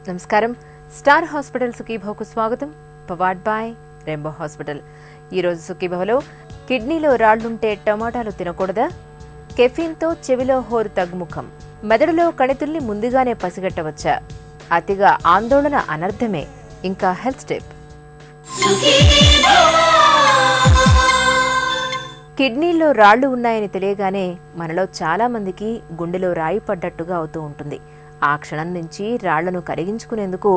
నమస్కారం. Star hospital సుఖీభవకు స్వాగతం. Powered by rainbow hospital. ఈరోజు సుఖీభవలో కిడ్నీలో రాళ్లుంటే టమాటాలు తినకూడదా, కెఫీన్తో చెవిలో హోరు తగ్గుముఖం, మెదడులో కణితుల్ని ముందుగానే పసిగట్టవచ్చా, అతిగా ఆందోళన అనర్థమే, ఇంకా హెల్త్ టిప్. కిడ్నీలో రాళ్లు ఉన్నాయని తెలియగానే మనలో చాలా మందికి గుండెలో రాయి పడ్డట్టుగా అవుతూ ఉంటుంది. ఆ క్షణం నుంచి రాళ్లను కరిగించుకునేందుకు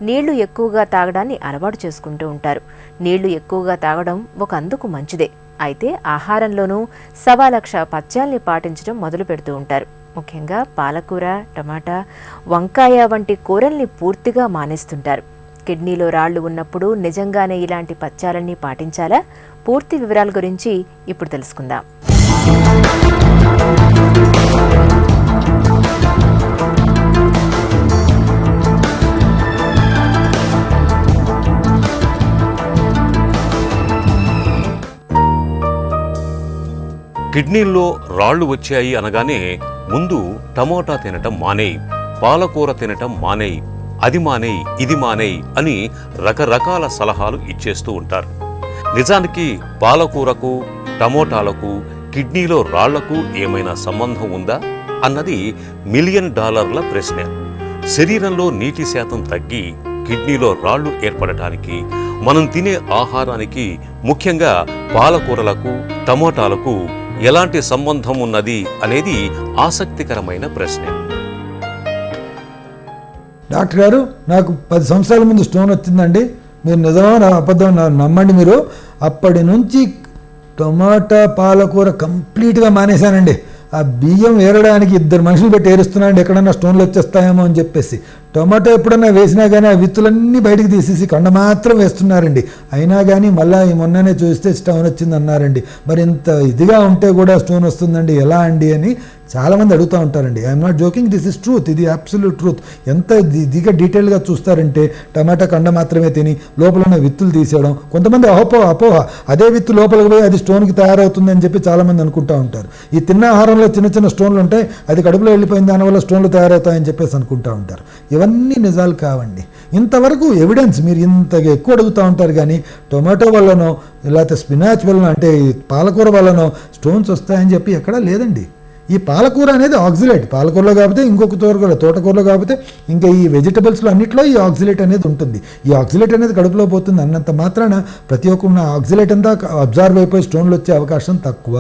నీళ్లు ఎక్కువగా తాగడాన్ని అలవాటు చేసుకుంటూ ఉంటారు. నీళ్లు ఎక్కువగా తాగడం ఒక అందుకు మంచిదే. అయితే ఆహారంలోనూ 1.25 పథ్యాల్ని పాటించడం మొదలు పెడుతూ ఉంటారు. ముఖ్యంగా పాలకూర, టమాటా, వంకాయ వంటి కూరల్ని పూర్తిగా మానేస్తుంటారు. కిడ్నీలో రాళ్లు ఉన్నప్పుడు నిజంగానే ఇలాంటి పథ్యాలన్నీ పాటించాలా? పూర్తి వివరాల గురించి ఇప్పుడు తెలుసుకుందాం. కిడ్నీల్లో రాళ్లు వచ్చాయి అనగానే ముందు టమోటా తినటం మానేయి, పాలకూర తినటం మానేయి, అది మానేయి, ఇది మానేయి అని రకరకాల సలహాలు ఇచ్చేస్తూ ఉంటారు. నిజానికి పాలకూరకు, టమోటాలకు కిడ్నీలో రాళ్లకు ఏమైనా సంబంధం ఉందా అన్నది $1 మిలియన్ ప్రశ్న. శరీరంలో నీటి శాతం తగ్గి కిడ్నీలో రాళ్లు ఏర్పడటానికి మనం తినే ఆహారానికి, ముఖ్యంగా పాలకూరలకు, టమోటాలకు ఎలాంటి సంబంధం ఉన్నది అనేది ఆసక్తికరమైన ప్రశ్న. డాక్టర్ గారు, నాకు 10 సంవత్సరాల ముందు స్టోన్ వచ్చిందండి. మీరు నిజమా నా అబద్ధం నమ్మండి. మీరు అప్పటి నుంచి టమాటా, పాలకూర కంప్లీట్గా మానేశానండి. ఆ బియ్యం ఏరడానికి 2 మనుషులు పెట్టి ఏరుస్తున్నానండి, ఎక్కడన్నా స్టోన్లు వచ్చేస్తాయేమో అని చెప్పేసి. టొమాటో ఎప్పుడన్నా వేసినా కానీ ఆ విత్తులన్నీ బయటికి తీసేసి కండ మాత్రం వేస్తున్నారండి. అయినా కానీ మళ్ళీ మొన్ననే చూస్తే స్టోన్ వచ్చింది అన్నారండి. మరి ఇంత ఇదిగా ఉంటే కూడా స్టోన్ వస్తుందండి, ఎలా అండి అని చాలామంది అడుగుతూ ఉంటారండి. I'm not joking, this is truth. ఇది అబ్సల్యూట్ ట్రూత్. ఎంత ఇదిగా డీటెయిల్గా చూస్తారంటే టమాటా కండ మాత్రమే తిని లోపల ఉన్న విత్తులు తీసేయడం. కొంతమంది అపోహ అదే విత్తు లోపలికి పోయి అది స్టోన్కి తయారవుతుందని చెప్పి చాలామంది అనుకుంటూ ఉంటారు. ఈ తిన్న ఆహారంలో చిన్న చిన్న స్టోన్లు ఉంటాయి, అది కడుపులో వెళ్ళిపోయిన దానివల్ల స్టోన్లు తయారవుతాయని చెప్పేసి అనుకుంటూ ఉంటారు. ఇవన్నీ నిజాలు కావండి. ఇంతవరకు ఎవిడెన్స్ మీరు ఇంతగా ఎక్కువ అడుగుతూ ఉంటారు, కానీ టొమాటో వల్లనో లేకపోతే స్పినాచ్ వల్లనో అంటే పాలకూర వల్లనో స్టోన్స్ వస్తాయని చెప్పి ఎక్కడా లేదండి. ఈ పాలకూర అనేది ఆక్సిలేట్. పాలకూరలో కాకపోతే ఇంకొక తోటకూరలో కాకపోతే ఇంకా ఈ వెజిటబుల్స్లో అన్నింటిలో ఈ ఆక్సిలేట్ అనేది ఉంటుంది. ఈ ఆక్సిలేట్ అనేది కడుపులో పోతుంది అన్నంత మాత్రాన ప్రతి ఒక్క ఆక్సిలేట్ అంతా అబ్జర్వ్ అయిపోయి స్టోన్లు వచ్చే అవకాశం తక్కువ.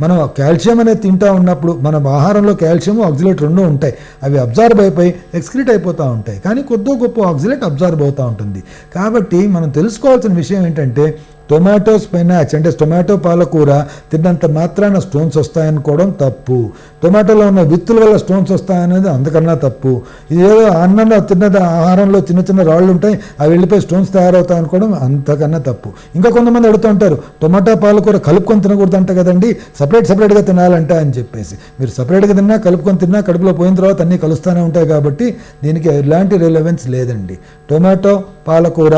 మనం కాల్షియం అనేది తింటూ ఉన్నప్పుడు మన ఆహారంలో కాల్షియం, ఆక్సిలేట్ 2 ఉంటాయి. అవి అబ్జర్వ్ అయిపోయి ఎక్స్క్రీట్ అయిపోతూ ఉంటాయి. కానీ కొద్దో గొప్ప ఆక్సిలేట్ అబ్జర్వ్ అవుతూ ఉంటుంది. కాబట్టి మనం తెలుసుకోవాల్సిన విషయం ఏంటంటే టొమాటో స్పినాచ్ అంటే టొమాటో పాలకూర తిన్నంత మాత్రాన స్టోన్స్ వస్తాయనుకోవడం తప్పు. టొమాటోలో ఉన్న విత్తుల వల్ల స్టోన్స్ వస్తాయనేది అంతకన్నా తప్పు. ఇదేదో అన్నంలో తిన్నది ఆహారంలో చిన్న చిన్న రాళ్ళు ఉంటాయి, అవి వెళ్ళిపోయి స్టోన్స్ తయారవుతాయి అనుకోవడం అంతకన్నా తప్పు. ఇంకా కొంతమంది అడుగుతూ ఉంటారు, టొమాటో పాలకూర కలుపుకొని తినకూడదు అంట కదండి, సపరేట్గా తినాలంట అని చెప్పేసి. మీరు సపరేట్గా తిన్నా కలుపుకొని తిన్నా కడుపులో పోయిన తర్వాత అన్నీ కలుస్తూనే ఉంటాయి. కాబట్టి దీనికి ఎలాంటి రిలవెన్స్ లేదండి. టొమాటో, పాలకూర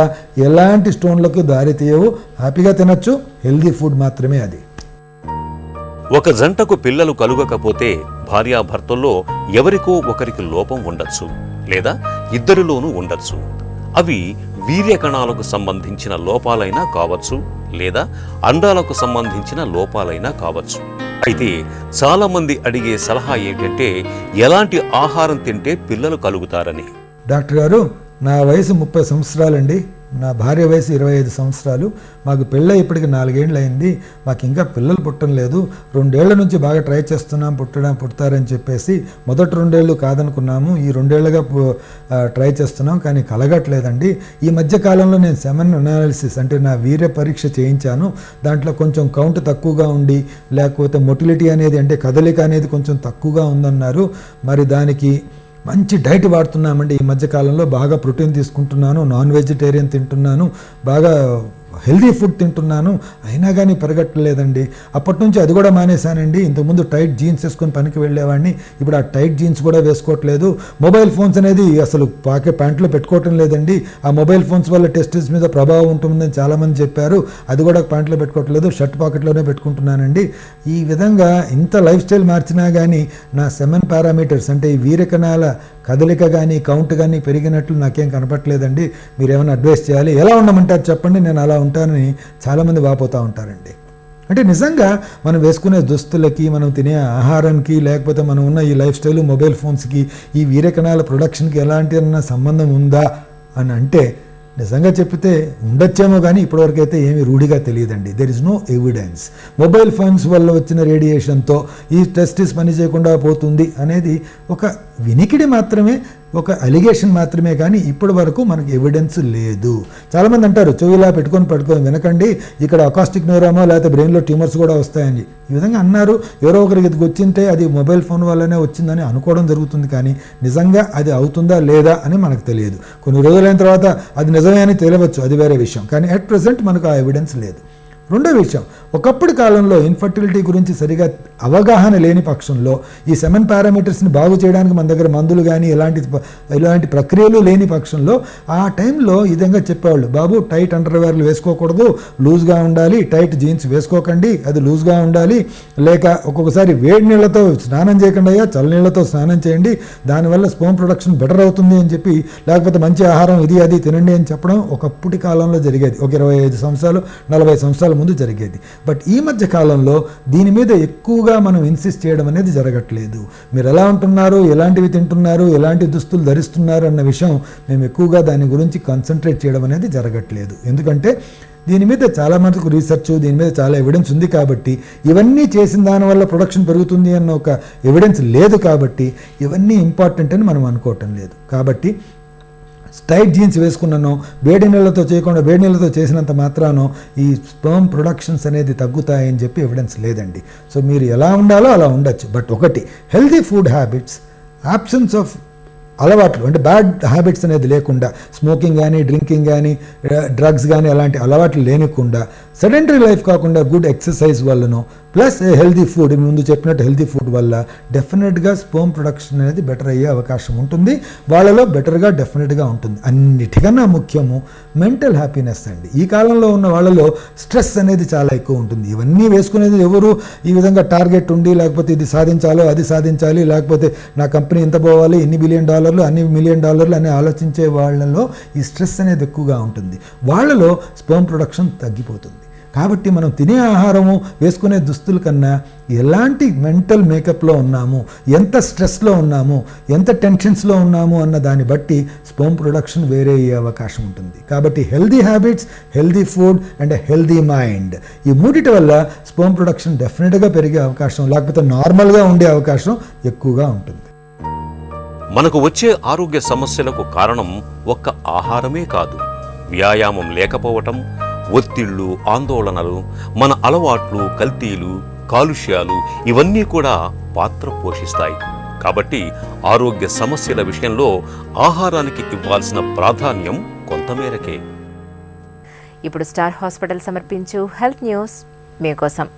ఎలాంటి స్టోన్లకు దారి తీయవు. హ్యాపీగా తినచ్చు, హెల్దీ ఫుడ్ మాత్రమే అది. ఒక జంటకు పిల్లలు కలుగకపోతే భార్యాభర్తల్లో ఎవరికో ఒకరికి లోపం ఉండొచ్చు, లేదా ఇద్దరిలోనూ ఉండొచ్చు. అవి వీర్య కణాలకు సంబంధించిన లోపాలైనా కావచ్చు, లేదా అండాలకు సంబంధించిన లోపాలైనా కావచ్చు. అయితే చాలా మంది అడిగే సలహా ఏంటంటే ఎలాంటి ఆహారం తింటే పిల్లలు కలుగుతారని. డాక్టర్ గారు, నా వయసు 30 సంవత్సరాలండి. నా భార్య వయసు 25 సంవత్సరాలు. మాకు పెళ్ళై ఇప్పటికి 4 ఏళ్ళు అయింది. మాకు ఇంకా పిల్లలు పుట్టడం లేదు. 2 ఏళ్ల నుంచి బాగా ట్రై చేస్తున్నాం పుడతారని చెప్పేసి. మొదటి 2 ఏళ్ళు కాదనుకున్నాము, ఈ 2 ఏళ్ళుగా ట్రై చేస్తున్నాం, కానీ కలగట్లేదండి. ఈ మధ్య కాలంలో నేను సెమెన్ అనాలిసిస్ అంటే నా వీర్య పరీక్ష చేయించాను. దాంట్లో కొంచెం కౌంట్ తక్కువగా ఉండి, లేకపోతే మొటిలిటీ అనేది అంటే కదలిక అనేది కొంచెం తక్కువగా ఉందన్నారు. మరి దానికి మంచి డైట్ వాడుతున్నామండి. ఈ మధ్యకాలంలో బాగా ప్రోటీన్ తీసుకుంటున్నాను, నాన్ వెజిటేరియన్ తింటున్నాను, బాగా హెల్దీ ఫుడ్ తింటున్నాను, అయినా కానీ పెరగట్లేదండి. అప్పటి నుంచి అది కూడా మానేశానండి. ఇంతకుముందు టైట్ జీన్స్ వేసుకొని పనికి వెళ్ళేవాడిని, ఇప్పుడు ఆ టైట్ జీన్స్ కూడా వేసుకోవట్లేదు. మొబైల్ ఫోన్స్ అనేది అసలు ప్యాంట్లో పెట్టుకోవటం లేదండి. ఆ మొబైల్ ఫోన్స్ వల్ల టెస్టిస్ మీద ప్రభావం ఉంటుందని చాలామంది చెప్పారు, అది కూడా ప్యాంట్లో పెట్టుకోవట్లేదు, షర్ట్ పాకెట్లోనే పెట్టుకుంటున్నానండి. ఈ విధంగా ఇంత లైఫ్ స్టైల్ మార్చినా కానీ నా సెమెన్ పారామీటర్స్ అంటే ఈ వీరకణాల కదలిక కానీ కౌంట్ కానీ పెరిగినట్లు నాకేం కనపట్లేదండి, మీరేమైనా అడ్వైస్ చేయాలి, ఎలా ఉండమంటారు చెప్పండి, నేను అలా ఉంటానని చాలామంది వాపోతూ ఉంటారండి. అంటే నిజంగా మనం వేసుకునే దుస్తులకి, మనం తినే ఆహారానికి, లేకపోతే మనం ఉన్న ఈ లైఫ్ స్టైల్ మొబైల్ ఫోన్స్కి, ఈ వీరకణాల ప్రొడక్షన్కి ఎలాంటి సంబంధం ఉందా అని అంటే నిజంగా చెప్పితే ఉండొచ్చేమో కానీ ఇప్పటివరకు అయితే ఏమీ రూఢిగా తెలియదండి. There is no evidence. Mobile phones వల్ల వచ్చిన రేడియేషన్తో ఈ టెస్టిస్ పని చేయకుండా పోతుంది అనేది ఒక వినికిడి మాత్రమే, ఒక అలిగేషన్ మాత్రమే, కానీ ఇప్పటి వరకు మనకు ఎవిడెన్స్ లేదు. చాలామంది అంటారు చెవిలా పెట్టుకొని వినకండి, ఇక్కడ అకాస్టిక్ న్యూరామా లేకపోతే బ్రెయిన్లో ట్యూమర్స్ కూడా వస్తాయని. ఈ విధంగా అన్నారు. ఎవరో ఒకరికి వచ్చింటే అది మొబైల్ ఫోన్ వల్లనే వచ్చిందని అనుకోవడం జరుగుతుంది, కానీ నిజంగా అది అవుతుందా లేదా అని మనకు తెలియదు. కొన్ని రోజులైన తర్వాత అది నిజమే అని తెలియవచ్చు, అది వేరే విషయం, కానీ అట్ ప్రెసెంట్ మనకు ఆ ఎవిడెన్స్ లేదు. రెండో విషయం, ఒకప్పటి కాలంలో ఇన్ఫర్టిలిటీ గురించి సరిగా అవగాహన లేని పక్షంలో ఈ సెమెన్ పారామీటర్స్ని బాగు చేయడానికి మన దగ్గర మందులు కానీ ఇలాంటి ప్రక్రియలు లేని పక్షంలో ఆ టైంలో ఈ విధంగా చెప్పేవాళ్ళు, బాబు టైట్ అండర్వేర్లు వేసుకోకూడదు, లూజ్గా ఉండాలి, టైట్ జీన్స్ వేసుకోకండి, అది లూజ్గా ఉండాలి, లేక ఒక్కొక్కసారి వేడి నీళ్ళతో స్నానం చేయకుండా చల్ల నీళ్ళతో స్నానం చేయండి, దానివల్ల స్పర్మ్ ప్రొడక్షన్ బెటర్ అవుతుంది అని చెప్పి, లేకపోతే మంచి ఆహారం ఇది అది తినండి అని చెప్పడం ఒకప్పటి కాలంలో జరిగేది. ఒక 25 సంవత్సరాలు 40 సంవత్సరాల ముందు జరిగేది. బట్ ఈ మధ్య కాలంలో దీని మీద ఎక్కువగా మనం ఇన్సిస్ట్ చేయడం అనేది జరగట్లేదు. మీరు ఎలా ఉంటున్నారు, ఎలాంటివి తింటున్నారు, ఎలాంటి దుస్తులు ధరిస్తున్నారు అన్న విషయం మేము ఎక్కువగా దాని గురించి కాన్సన్ట్రేట్ చేయడం అనేది జరగట్లేదు. ఎందుకంటే దీని మీద చాలా మటుకు రీసెర్చ్, దీని మీద చాలా ఎవిడెన్స్ ఉంది కాబట్టి, ఇవన్నీ చేసిన దానివల్ల ప్రొడక్షన్ పెరుగుతుంది అన్న ఒక ఎవిడెన్స్ లేదు కాబట్టి ఇవన్నీ ఇంపార్టెంట్ అని మనం అనుకోవటం లేదు. కాబట్టి టైట్ జీన్స్ వేసుకున్నానో, వేడి నీళ్ళతో చేయకుండా వేడి నీళ్ళతో చేసినంత మాత్రానో ఈ స్పర్మ్ ప్రొడక్షన్స్ అనేది తగ్గుతాయని చెప్పి ఎవిడెన్స్ లేదండి. సో మీరు ఎలా ఉండాలో అలా ఉండొచ్చు. బట్ ఒకటి, healthy food habits, absence of అలవాట్లు అంటే బ్యాడ్ హ్యాబిట్స్ అనేది లేకుండా, స్మోకింగ్ కానీ డ్రింకింగ్ కానీ డ్రగ్స్ కానీ అలాంటి అలవాట్లు లేనికుండా, సెడెంటరీ లైఫ్ కాకుండా గుడ్ ఎక్సర్సైజ్ వల్లనో ప్లస్ హెల్తీ ఫుడ్, ముందు చెప్పినట్టు హెల్తీ ఫుడ్ వల్ల డెఫినెట్గా స్పర్మ్ ప్రొడక్షన్ అనేది బెటర్ అయ్యే అవకాశం ఉంటుంది, వాళ్ళలో బెటర్గా డెఫినెట్గా ఉంటుంది. అన్నిటికన్నా ముఖ్యము మెంటల్ హ్యాపీనెస్ అండి. ఈ కాలంలో ఉన్న వాళ్ళలో స్ట్రెస్ అనేది చాలా ఎక్కువ ఉంటుంది. ఇవన్నీ వేసుకునేది ఎవరు ఈ విధంగా టార్గెట్ ఉండి, లేకపోతే ఇది సాధించాలో అది సాధించాలి, లేకపోతే నా కంపెనీ ఇంత పోవాలి, $1 బిలియన్ అన్ని $1 మిలియన్ అని ఆలోచించే వాళ్ళలో ఈ స్ట్రెస్ అనేది ఎక్కువగా ఉంటుంది. వాళ్ళలో స్పర్మ్ ప్రొడక్షన్ తగ్గిపోతుంది. కాబట్టి మనం తినే ఆహారము, వేసుకునే దుస్తుల కన్నా ఎలాంటి మెంటల్ మేకప్లో ఉన్నాము, ఎంత స్ట్రెస్లో ఉన్నాము, ఎంత టెన్షన్స్లో ఉన్నాము అన్న దాన్ని బట్టి స్పర్మ్ ప్రొడక్షన్ వేరే అయ్యే అవకాశం ఉంటుంది. కాబట్టి healthy habits, healthy food and healthy mind, ఈ మూడిటి వల్ల స్పర్మ్ ప్రొడక్షన్ డెఫినెట్గా పెరిగే అవకాశం, లేకపోతే నార్మల్గా ఉండే అవకాశం ఎక్కువగా ఉంటుంది. మనకు వచ్చే ఆరోగ్య సమస్యలకు కారణం ఒక్క ఆహారమే కాదు, వ్యాయామం లేకపోవటం, ఒత్తిళ్లు, ఆందోళనలు, మన అలవాట్లు, కల్తీలు, కాలుష్యాలు ఇవన్నీ కూడా పాత్ర పోషిస్తాయి. కాబట్టి ఆరోగ్య సమస్యల విషయంలో ఆహారానికి ఇవ్వాల్సిన ప్రాధాన్యం కొంతమేరకే. ఇప్పుడు స్టార్ హాస్పిటల్ సమర్పించు హెల్త్ న్యూస్ మీకోసం.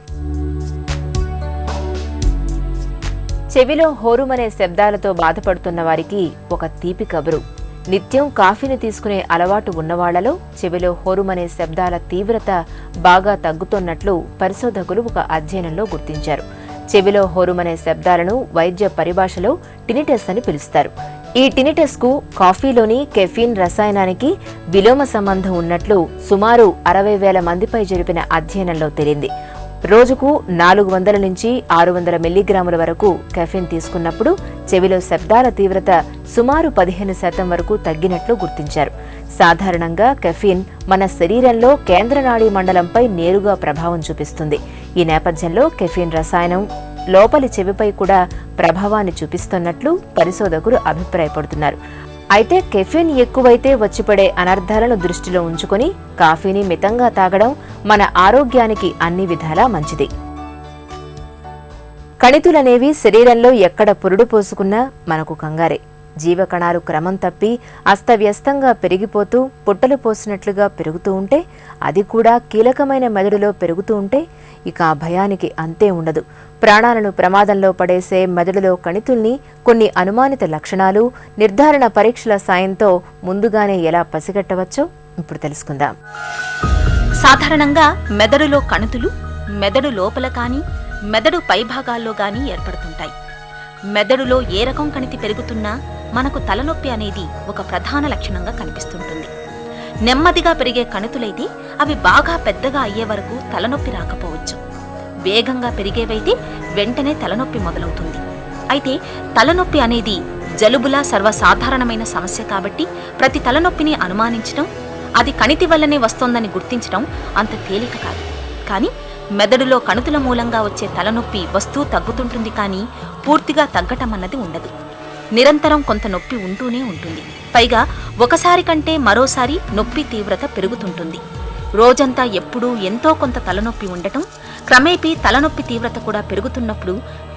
చెవిలో హోరుమనే శబ్దాలతో బాధపడుతున్న వారికి ఒక తీపి కబురు. నిత్యం కాఫీని తీసుకునే అలవాటు ఉన్నవాళ్లలో చెవిలో హోరుమనే శబ్దాల తీవ్రత బాగా తగ్గుతున్నట్లు పరిశోధకులు ఒక అధ్యయనంలో గుర్తించారు. చెవిలో హోరుమనే శబ్దాలను వైద్య పరిభాషలో టినిటస్ అని పిలుస్తారు. ఈ టినిటస్ కు కాఫీలోని కెఫీన్ రసాయనానికి విలోమ సంబంధం ఉన్నట్లు సుమారు 60,000 మందిపై జరిపిన అధ్యయనంలో తేలింది. రోజుకు 400 నుంచి 600 మిల్లీగ్రాముల వరకు కెఫీన్ తీసుకున్నప్పుడు చెవిలో శబ్దాల తీవ్రత సుమారు 15% వరకు తగ్గినట్లు గుర్తించారు. సాధారణంగా కెఫీన్ మన శరీరంలో కేంద్ర నాడీ మండలంపై నేరుగా ప్రభావం చూపిస్తుంది. ఈ నేపథ్యంలో కెఫీన్ రసాయనం లోపలి చెవిపై కూడా ప్రభావాన్ని చూపిస్తున్నట్లు పరిశోధకులు అభిప్రాయపడుతున్నారు. అయితే కెఫీన్ ఎక్కువైతే వచ్చిపడే అనర్థాలను దృష్టిలో ఉంచుకొని కాఫీని మితంగా తాగడం మన ఆరోగ్యానికి అన్ని విధాలా మంచిది. కణితులనేవి శరీరంలో ఎక్కడ పురుడు పోసుకున్నా మనకు కంగారే. జీవకణాలు క్రమం తప్పి అస్తవ్యస్తంగా పెరిగిపోతూ పుట్టలు పోసినట్లుగా పెరుగుతూ ఉంటే, అది కూడా కీలకమైన మెదడులో పెరుగుతూ ఉంటే ఇక ఆ భయానికి అంతే ఉండదు. ప్రాణాలను ప్రమాదంలో పడేసే మెదడులో కణితుల్ని కొన్ని అనుమానిత లక్షణాలు, నిర్ధారణ పరీక్షల సాయంతో ముందుగానే ఎలా పసిగట్టవచ్చో ఇప్పుడు తెలుసుకుందాం. సాధారణంగా మెదడులో కణుతులు మెదడు లోపల కానీ మెదడు పైభాగాల్లో కానీ ఏర్పడుతుంటాయి. మెదడులో ఏ రకం కణితి పెరుగుతున్నా మనకు తలనొప్పి అనేది ఒక ప్రధాన లక్షణంగా కనిపిస్తుంటుంది. నెమ్మదిగా పెరిగే కణుతులైతే అవి బాగా పెద్దగా అయ్యే వరకు తలనొప్పి రాకపోవచ్చు. వేగంగా పెరిగేవైతే వెంటనే తలనొప్పి మొదలవుతుంది. అయితే తలనొప్పి అనేది జలుబులా సర్వసాధారణమైన సమస్య కాబట్టి ప్రతి తలనొప్పిని అనుమానించడం, అది కణితి వల్లనే వస్తోందని గుర్తించడం అంత తేలిక కాదు. కానీ మెదడులో కణుతుల మూలంగా వచ్చే తలనొప్పి వస్తూ తగ్గుతుంటుంది, కానీ పూర్తిగా తగ్గటం అన్నది ఉండదు. నిరంతరం కొంత నొప్పి ఉంటూనే ఉంటుంది. పైగా ఒకసారి కంటే మరోసారి నొప్పి తీవ్రత పెరుగుతుంటుంది. రోజంతా ఎప్పుడూ ఎంతో కొంత తలనొప్పి ఉండటం, క్రమేపీ తలనొప్పి తీవ్రత కూడా పెరుగుతున్నప్పుడు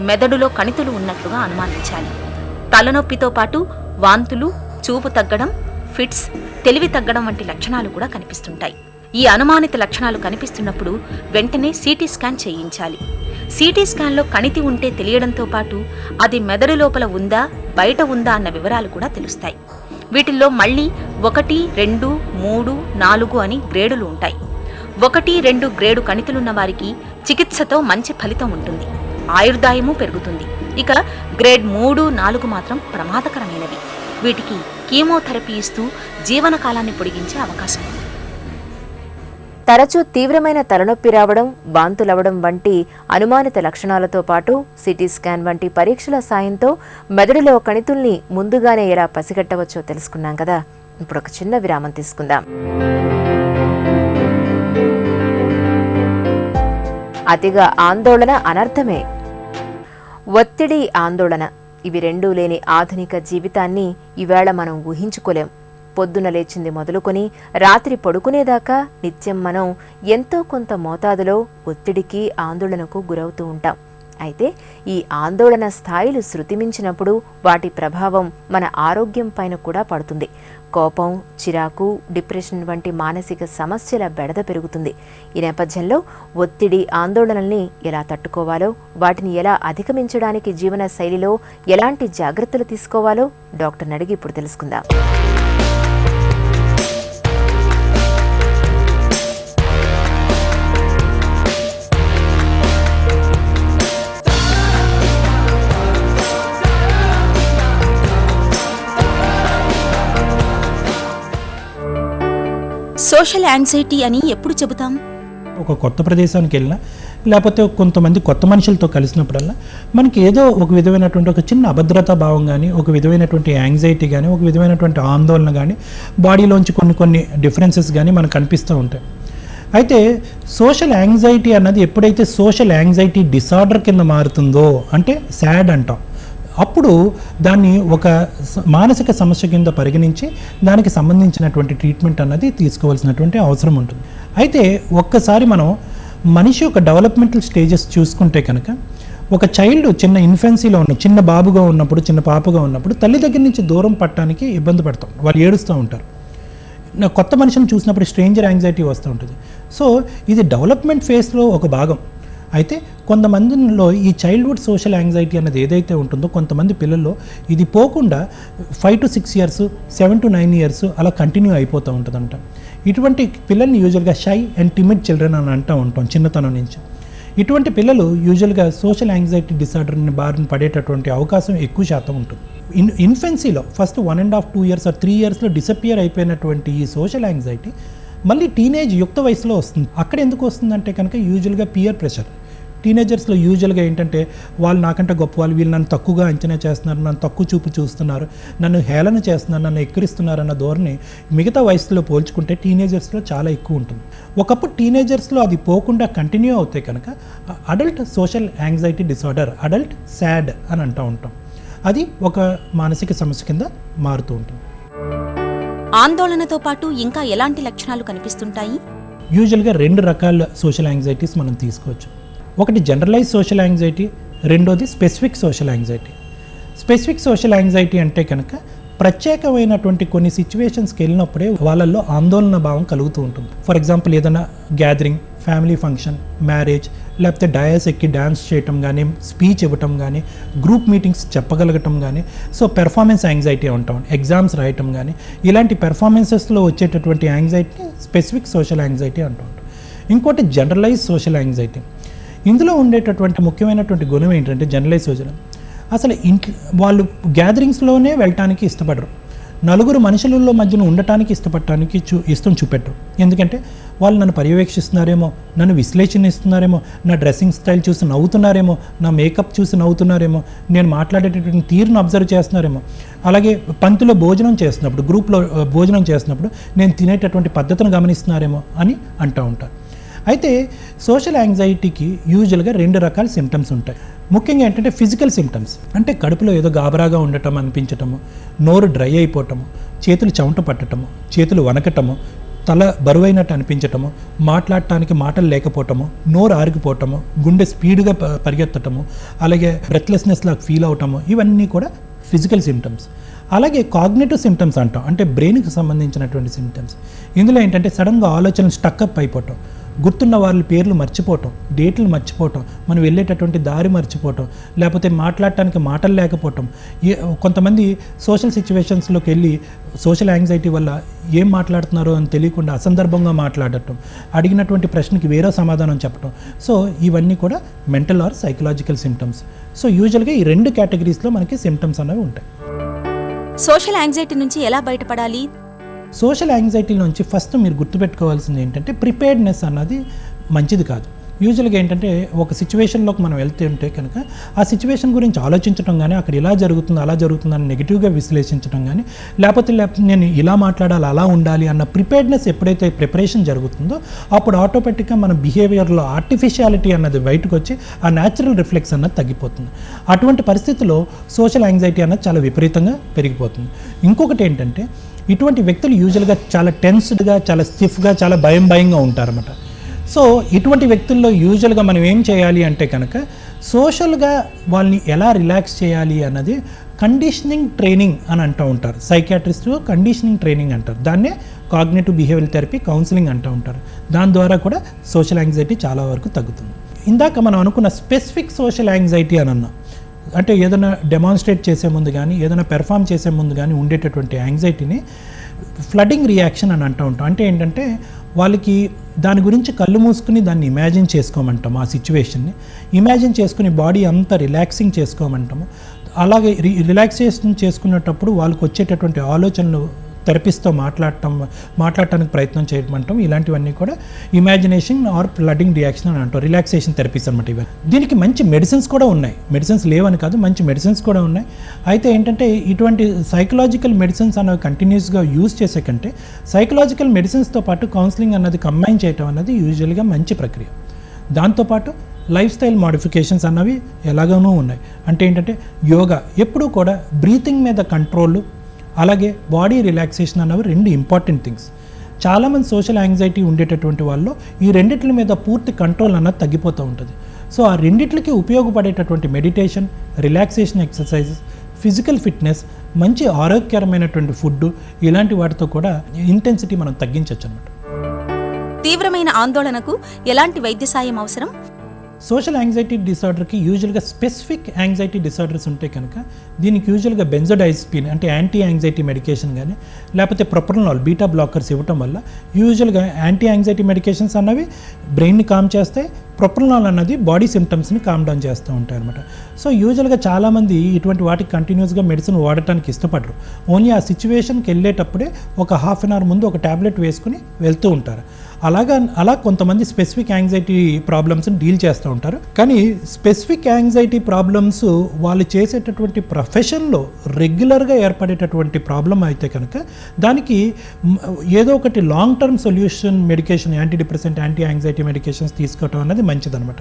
మెదడులో కణితులు ఉన్నట్లుగా అనుమానించాలి. తలనొప్పితో పాటు వాంతులు, చూపు తగ్గడం, ఫిట్స్, తెలివి తగ్గడం వంటి లక్షణాలు కూడా కనిపిస్తుంటాయి. ఈ అనుమానిత లక్షణాలు కనిపిస్తున్నప్పుడు వెంటనే సిటీ స్కాన్ చేయించాలి. సిటీ స్కాన్లో కణితి ఉంటే తెలియడంతో పాటు అది మెదడు లోపల ఉందా, బయట ఉందా అన్న వివరాలు కూడా తెలుస్తాయి. వీటిల్లో మళ్ళీ 1, 2, 3, 4 అని గ్రేడులు ఉంటాయి. 1, 2 గ్రేడు కణితులున్న వారికి చికిత్సతో మంచి ఫలితం ఉంటుంది, ఆయుర్దాయము పెరుగుతుంది. ఇక గ్రేడ్ 3, 4 మాత్రం ప్రమాదకరమైనవి. వీటికి కీమోథెరపీ ఇస్తూ జీవనకాలాన్ని పొడిగించే అవకాశం ఉంది. తరచూ తీవ్రమైన తలనొప్పి రావడం, వాంతులవడం వంటి అనుమానిత లక్షణాలతో పాటు సిటీ స్కాన్ వంటి పరీక్షల సాయంతో మెదడులో కణితుల్ని ముందుగానే ఎలా పసిగట్టవచ్చో తెలుసుకున్నాం కదా. ఇప్పుడు ఒక చిన్న విరామం తీసుకుందాం. అతిగా ఆందోళన అనర్థమే. ఒత్తిడి, ఆందోళన ఇవి రెండూ లేని ఆధునిక జీవితాన్ని ఈవేళ మనం ఊహించుకోలేం. పొద్దున లేచింది మొదలుకొని రాత్రి పడుకునేదాకా నిత్యం మనం ఎంతో కొంత మోతాదులో ఒత్తిడికి, ఆందోళనకు గురవుతూ ఉంటాం. అయితే ఈ ఆందోళన స్థాయిలు శృతిమించినప్పుడు వాటి ప్రభావం మన ఆరోగ్యం పైన కూడా పడుతుంది. కోపం, చిరాకు, డిప్రెషన్ వంటి మానసిక సమస్యల బెడద పెరుగుతుంది. ఈ నేపథ్యంలో ఒత్తిడి, ఆందోళనల్ని ఎలా తట్టుకోవాలో, వాటిని ఎలా అధిగమించడానికి జీవన శైలిలో ఎలాంటి జాగ్రత్తలు తీసుకోవాలో డాక్టర్ని అడిగి ఇప్పుడు తెలుసుకుందాం. సోషల్ యాంగ్జైటీ అని ఎప్పుడు చెబుతాం? ఒక కొత్త ప్రదేశానికి వెళ్ళినా, లేకపోతే కొంతమంది కొత్త మనుషులతో కలిసినప్పుడల్లా మనకి ఏదో ఒక విధమైనటువంటి ఒక చిన్న అభద్రతా భావం కానీ, ఒక విధమైనటువంటి యాంగ్జైటీ కానీ, ఒక విధమైనటువంటి ఆందోళన కానీ, బాడీలోంచి కొన్ని డిఫరెన్సెస్ కానీ మనకు కనిపిస్తూ ఉంటాయి. అయితే సోషల్ యాంగ్జైటీ అన్నది ఎప్పుడైతే సోషల్ యాంగ్జైటీ డిసార్డర్ కింద మారుతుందో, అంటే సాడ్ అంటాం, అప్పుడు దాన్ని ఒక మానసిక సమస్య కింద పరిగణించి దానికి సంబంధించినటువంటి ట్రీట్మెంట్ అన్నది తీసుకోవాల్సినటువంటి అవసరం ఉంటుంది. అయితే ఒక్కసారి మనం మనిషి యొక్క డెవలప్మెంటల్ స్టేజెస్ చూసుకుంటే కనుక, ఒక చైల్డ్ చిన్న ఇన్ఫెన్సీలో ఉన్న చిన్న బాబుగా ఉన్నప్పుడు, చిన్న పాపగా ఉన్నప్పుడు తల్లి దగ్గర నుంచి దూరం పట్టడానికి ఇబ్బంది పడతాం, వాళ్ళు ఏడుస్తూ ఉంటారు. కొత్త మనిషిని చూసినప్పుడు స్ట్రేంజర్ యాంగ్జైటీ వస్తూ ఉంటుంది. సో ఇది డెవలప్మెంట్ ఫేజ్లో ఒక భాగం. అయితే కొంతమందిలో ఈ చైల్డ్హుడ్ సోషల్ యాంగ్జైటీ అనేది ఏదైతే ఉంటుందో, కొంతమంది పిల్లల్లో ఇది పోకుండా 5 to 6 years, 7 to 9 years అలా కంటిన్యూ అయిపోతూ ఉంటుందంట. ఇటువంటి పిల్లల్ని యూజువల్గా షై అండ్ టిమిడ్ చిల్డ్రన్ అని అంటూ ఉంటాం చిన్నతనం నుంచి. ఇటువంటి పిల్లలు యూజువల్గా సోషల్ యాంగ్జైటీ డిసార్డర్ని బారిన పడేటటువంటి అవకాశం ఎక్కువ శాతం ఉంటుంది. ఇన్ఫెన్సీలో ఫస్ట్ 1.5, 2 years or 3 yearsలో డిసపియర్ అయిపోయినటువంటి ఈ సోషల్ యాంగ్జైటీ మళ్ళీ టీనేజ్ యుక్త వయసులో వస్తుంది. అక్కడ ఎందుకు వస్తుందంటే కనుక యూజువల్గా పియర్ ప్రెషర్. టీనేజర్స్లో యూజువల్గా ఏంటంటే వాళ్ళు నాకంటే గొప్ప వాళ్ళు, వీళ్ళు నన్ను తక్కువగా అంచనా చేస్తున్నారు, నన్ను తక్కువ చూపు చూస్తున్నారు, నన్ను హేళన చేస్తున్నారు, నన్ను ఎక్కిరిస్తున్నారు అన్న ధోరణి మిగతా వయసులో పోల్చుకుంటే టీనేజర్స్లో చాలా ఎక్కువ ఉంటుంది. ఒకప్పుడు టీనేజర్స్లో అది పోకుండా కంటిన్యూ అవుతే కనుక adult social anxiety disorder, adult sad అని అంటూ ఉంటాం. అది ఒక మానసిక సమస్య కింద మారుతూ ఉంటుంది. ఆందోళనతో పాటు ఇంకా ఎలాంటి లక్షణాలు కనిపిస్తుంటాయి? యూజువల్గా 2 రకాల సోషల్ యాంగ్జైటీస్ మనం తీసుకోవచ్చు. ఒకటి జనరలైజ్ సోషల్ యాంగ్జైటీ, రెండోది specific social anxiety. Specific social anxiety అంటే కనుక ప్రత్యేకమైనటువంటి కొన్ని సిచ్యువేషన్స్కి వెళ్ళినప్పుడే వాళ్ళల్లో ఆందోళన భావం కలుగుతూ ఉంటుంది. ఫర్ ఎగ్జాంపుల్ ఏదైనా గ్యాదరింగ్, ఫ్యామిలీ ఫంక్షన్, మ్యారేజ్, లేకపోతే డయాస్ ఎక్కి డ్యాన్స్ చేయటం కానీ, స్పీచ్ ఇవ్వటం కానీ, గ్రూప్ మీటింగ్స్ చెప్పగలగటం కానీ, సో పెర్ఫార్మెన్స్ యాంగ్జైటీ ఉంటాం, ఎగ్జామ్స్ రాయటం కానీ, ఇలాంటి పెర్ఫార్మెన్సెస్లో వచ్చేటటువంటి యాంగ్జైటీ స్పెసిఫిక్ సోషల్ యాంగ్జైటీ అంటూ ఉంటాం. ఇంకోటి జనరలైజ్ సోషల్ యాంగ్జైటీ. ఇందులో ఉండేటటువంటి ముఖ్యమైనటువంటి గుణం ఏంటంటే జనరలైజ్ సోషల్, అసలు వాళ్ళు గ్యాదరింగ్స్లోనే వెళ్ళటానికి ఇష్టపడరు, నలుగురు మనుషులలో మధ్యన ఉండటానికి ఇష్టపడటానికి ఇష్టం చూపెట్టరు. ఎందుకంటే వాళ్ళు నన్ను పర్యవేక్షిస్తున్నారేమో, నన్ను విశ్లేషణిస్తున్నారేమో, నా డ్రెస్సింగ్ స్టైల్ చూసి నవ్వుతున్నారేమో, నా మేకప్ చూసి నవ్వుతున్నారేమో, నేను మాట్లాడేటటువంటి తీరును అబ్జర్వ్ చేస్తున్నారేమో, అలాగే పంక్తిలో భోజనం చేస్తున్నప్పుడు, గ్రూప్లో భోజనం చేస్తున్నప్పుడు నేను తినేటటువంటి పద్ధతిని గమనిస్తున్నారేమో అని అంటూ ఉంటారు. అయితే సోషల్ యాంగ్జైటీకి యూజువల్గా 2 రకాల సిమ్టమ్స్ ఉంటాయి. ముఖ్యంగా ఏంటంటే ఫిజికల్ సిమ్టమ్స్, అంటే కడుపులో ఏదో గాబరాగా ఉండటం అనిపించటము, నోరు డ్రై అయిపోవటము, చేతులు చెమట పట్టటము, చేతులు వనకటము, తల బరువైనట్టు అనిపించటము, మాట్లాడటానికి మాటలు లేకపోవటము, నోరు ఆరిగిపోవటము, గుండె స్పీడ్గా పరిగెత్తటము, అలాగే బ్రెత్లెస్నెస్ లాగా ఫీల్ అవటము, ఇవన్నీ కూడా ఫిజికల్ సిమ్టమ్స్. అలాగే కాగ్నిటివ్ సిమ్టమ్స్ అంటాం, అంటే బ్రెయిన్కి సంబంధించినటువంటి సిమ్టమ్స్. ఇందులో ఏంటంటే సడన్గా ఆలోచనలు స్టక్అప్ అయిపోవటం, గుర్తున్న వాళ్ళ పేర్లు మర్చిపోవటం, డేట్లు మర్చిపోవటం, మనం వెళ్ళేటటువంటి దారి మర్చిపోవటం, లేకపోతే మాట్లాడటానికి మాటలు లేకపోవటం. కొంతమంది సోషల్ సిచ్యువేషన్స్లోకి వెళ్ళి సోషల్ యాంగ్జైటీ వల్ల ఏం మాట్లాడుతున్నారో అని తెలియకుండా అసందర్భంగా మాట్లాడటం, అడిగినటువంటి ప్రశ్నకి వేరే సమాధానం చెప్పటం. సో ఇవన్నీ కూడా mental are psychological symptoms. So యూజువల్గా ఈ 2 కేటగిరీస్లో మనకి సిమ్టమ్స్ అనేవి ఉంటాయి. సోషల్ యాంగ్జైటీ నుంచి ఎలా బయటపడాలి? సోషల్ యాంగ్జైటీ నుంచి ఫస్ట్ మీరు గుర్తుపెట్టుకోవాల్సింది ఏంటంటే ప్రిపేర్డ్నెస్ అన్నది మంచిది కాదు. యూజువల్గా ఏంటంటే ఒక సిచ్యువేషన్లోకి మనం వెళ్తుంటే కనుక ఆ సిచ్యువేషన్ గురించి ఆలోచించడం కానీ, అక్కడ ఇలా జరుగుతుంది అలా జరుగుతుందని నెగిటివ్గా విశ్లేషించడం కానీ, లేకపోతే నేను ఇలా మాట్లాడాలి అలా ఉండాలి అన్న ప్రిపేర్డ్నెస్ ఎప్పుడైతే ప్రిపరేషన్ జరుగుతుందో అప్పుడు ఆటోమేటిక్గా మన బిహేవియర్లో ఆర్టిఫిషియాలిటీ అన్నది బయటకు వచ్చి ఆ న్యాచురల్ రిఫ్లెక్స్ అన్నది తగ్గిపోతుంది. అటువంటి పరిస్థితుల్లో సోషల్ యాంగ్జైటీ అన్నది చాలా విపరీతంగా పెరిగిపోతుంది. ఇంకొకటి ఏంటంటే ఇటువంటి వ్యక్తులు యూజువల్గా చాలా టెన్స్డ్గా, చాలా స్టిఫ్గా, చాలా భయంగా ఉంటారన్నమాట. సో ఇటువంటి వ్యక్తుల్లో యూజువల్గా మనం ఏం చేయాలి అంటే కనుక సోషల్గా వాళ్ళని ఎలా రిలాక్స్ చేయాలి అన్నది కండిషనింగ్ ట్రైనింగ్ అని అంటూ ఉంటారు. సైకియాట్రిస్టు కండిషనింగ్ ట్రైనింగ్ అంటారు, దాన్నే కాగ్నిటివ్ బిహేవియరల్ థెరపీ, కౌన్సిలింగ్ అంటూ ఉంటారు. దాని ద్వారా కూడా సోషల్ యాంగ్జైటీ చాలా వరకు తగ్గుతుంది. ఇందాక మనం అనుకున్న స్పెసిఫిక్ సోషల్ యాంగ్జైటీ అని అన్నాం, అంటే ఏదైనా డెమాన్స్ట్రేట్ చేసే ముందు కానీ, ఏదైనా పెర్ఫామ్ చేసే ముందు కానీ ఉండేటటువంటి యాంగ్జైటీని ఫ్లడింగ్ రియాక్షన్ అని అంటూ ఉంటాం. అంటే ఏంటంటే వాళ్ళకి దాని గురించి కళ్ళు మూసుకుని దాన్ని ఇమాజిన్ చేసుకోమంటాం, ఆ సిచ్యువేషన్ని ఇమాజిన్ చేసుకుని బాడీ అంతా రిలాక్సింగ్ చేసుకోమంటాము. అలాగే రిలాక్సేషన్ చేసుకునేటప్పుడు వాళ్ళకి వచ్చేటటువంటి ఆలోచనలు థెరపిస్ట్తో మాట్లాడటానికి ప్రయత్నం చేయమంటాం. ఇలాంటివన్నీ కూడా ఇమాజినేషన్ ఆర్ ఫ్లడింగ్ రియాక్షన్ అని అంటాం, రిలాక్సేషన్ థెరపీస్ అనమాట ఇవి. దీనికి మంచి మెడిసిన్స్ కూడా ఉన్నాయి, మెడిసిన్స్ లేవని కాదు, మంచి మెడిసిన్స్ కూడా ఉన్నాయి. అయితే ఏంటంటే ఇటువంటి సైకలాజికల్ మెడిసిన్స్ అనేవి కంటిన్యూస్గా యూజ్ చేసే కంటే సైకలాజికల్ మెడిసిన్స్తో పాటు కౌన్సిలింగ్ అన్నది కంబైన్ చేయటం అన్నది యూజువల్గా మంచి ప్రక్రియ. దాంతోపాటు లైఫ్ స్టైల్ మోడిఫికేషన్స్ అన్నవి ఎలాగనూ ఉన్నాయి. అంటే ఏంటంటే యోగా, ఎప్పుడూ కూడా బ్రీతింగ్ మీద కంట్రోల్, అలాగే బాడీ రిలాక్సేషన్ అనేవి 2 ఇంపార్టెంట్ థింగ్స్. చాలామంది సోషల్ యాంగ్జైటీ ఉండేటటువంటి వాళ్ళు ఈ రెండిట్ల మీద పూర్తి కంట్రోల్ అన్నది తగ్గిపోతూ ఉంటుంది. సో ఆ రెండిట్లకి ఉపయోగపడేటటువంటి meditation, relaxation exercises, physical fitness, మంచి ఆరోగ్యకరమైనటువంటి ఫుడ్, ఇలాంటి వాటితో కూడా ఇంటెన్సిటీ మనం తగ్గించవచ్చు అన్నమాట. తీవ్రమైన ఆందోళనకు ఎలాంటి వైద్య సాయం అవసరం? సోషల్ యాంగ్జైటీ డిసార్డర్కి యూజువల్గా స్పెసిఫిక్ యాంగ్జైటీ డిసార్డర్స్ ఉంటే కనుక దీనికి యూజువల్గా బెంజోడైజపీన్ అంటే యాంటీ యాంగ్జైటీ మెడికేషన్ కానీ, లేకపోతే ప్రొప్రనోల్, బీటా బ్లాకర్స్ ఇవ్వటం వల్ల యూజువల్గా యాంటీ యాంగ్జైటీ మెడికేషన్స్ అన్నవి బ్రెయిన్ని కామ్ చేస్తాయి, ప్రొప్రనోల్ అన్నది బాడీ సిమ్టమ్స్ని కామ్ డౌన్ చేస్తూ ఉంటాయి అనమాట. సో యూజువల్గా చాలామంది ఇటువంటి వాటికి కంటిన్యూస్గా మెడిసిన్ వాడటానికి ఇష్టపడరు. ఓన్లీ ఆ సిచ్యువేషన్కి వెళ్ళేటప్పుడే ఒక హాఫ్ అన్ అవర్ ముందు ఒక ట్యాబ్లెట్ వేసుకుని వెళ్తూ ఉంటారు. అలా కొంతమంది స్పెసిఫిక్ యాంగ్జైటీ ప్రాబ్లమ్స్ని డీల్ చేస్తూ ఉంటారు. కానీ స్పెసిఫిక్ యాంగ్జైటీ ప్రాబ్లమ్స్ వాళ్ళు చేసేటటువంటి ప్రొఫెషన్లో రెగ్యులర్గా ఏర్పడేటటువంటి ప్రాబ్లం అయితే కనుక దానికి ఏదో ఒకటి long term solution medication, anti depressant, anti anxiety medications తీసుకోవటం అనేది మంచిదన్నమాట.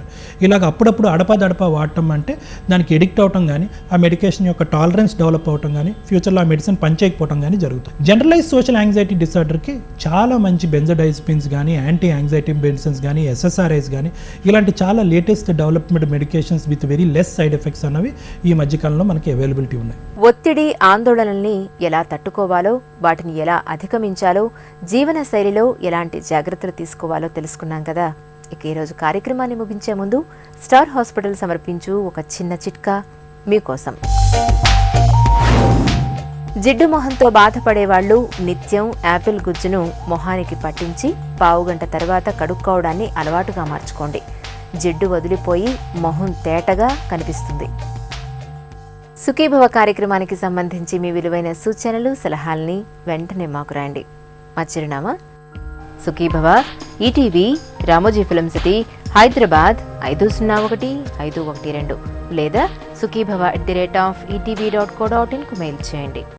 ఇలాగ అప్పుడప్పుడు అడపాదడపా వాడటం అంటే దానికి ఎడిక్ట్ అవటం కానీ, ఆ మెడికేషన్ యొక్క టాలరెన్స్ డెవలప్ అవటం కానీ, ఫ్యూచర్లో ఆ మెడిసిన్ పనిచేయకపోవడం కానీ జరుగుతుంది. జనరలైజ్ సోషల్ యాంగ్జైటీ డిసార్డర్కి చాలా మంచి బెంజోడైజపిన్స్ కానీ, యాంటీ యాంగ్జైటీ మెడిసిన్స్ కానీ, SSRIs కానీ, ఇలాంటి చాలా latest development medications with very less side effects అన్నవి ఈ మధ్యకాలంలో మనకి అవైలబిలిటీ ఉన్నాయి. ఒత్తిడి, ఆందోళనల్ని ఎలా తట్టుకోవాలో, వాటిని ఎలా అధిగమించాలో, జీవన శైలిలో ఎలాంటి జాగ్రత్తలు తీసుకోవాలో తెలుసుకున్నాం కదా. ఇక ఈరోజు కార్యక్రమాన్ని ముగించే ముందు స్టార్ హాస్పిటల్ సమర్పించు ఒక చిన్న చిట్కా మీకోసం. జిడ్డు మొహంతో బాధపడేవాళ్లు నిత్యం యాపిల్ గుజ్జును మొహానికి పట్టించి పావుగంట తర్వాత కడుక్కోవడాన్ని అలవాటుగా మార్చుకోండి. జిడ్డు వదిలిపోయి మొహం తేటగా కనిపిస్తుంది. సుఖీభవ కార్యక్రమానికి సంబంధించి మీ విలువైన సూచనలు, సలహాల్ని వెంటనే మాకు రాయండి. మా చిరునామా Sukhibhava, ETV, Ramoji film city, Hyderabad 501512 లేదా sukhibhava@etv.co.in కు మెయిల్ చేయండి.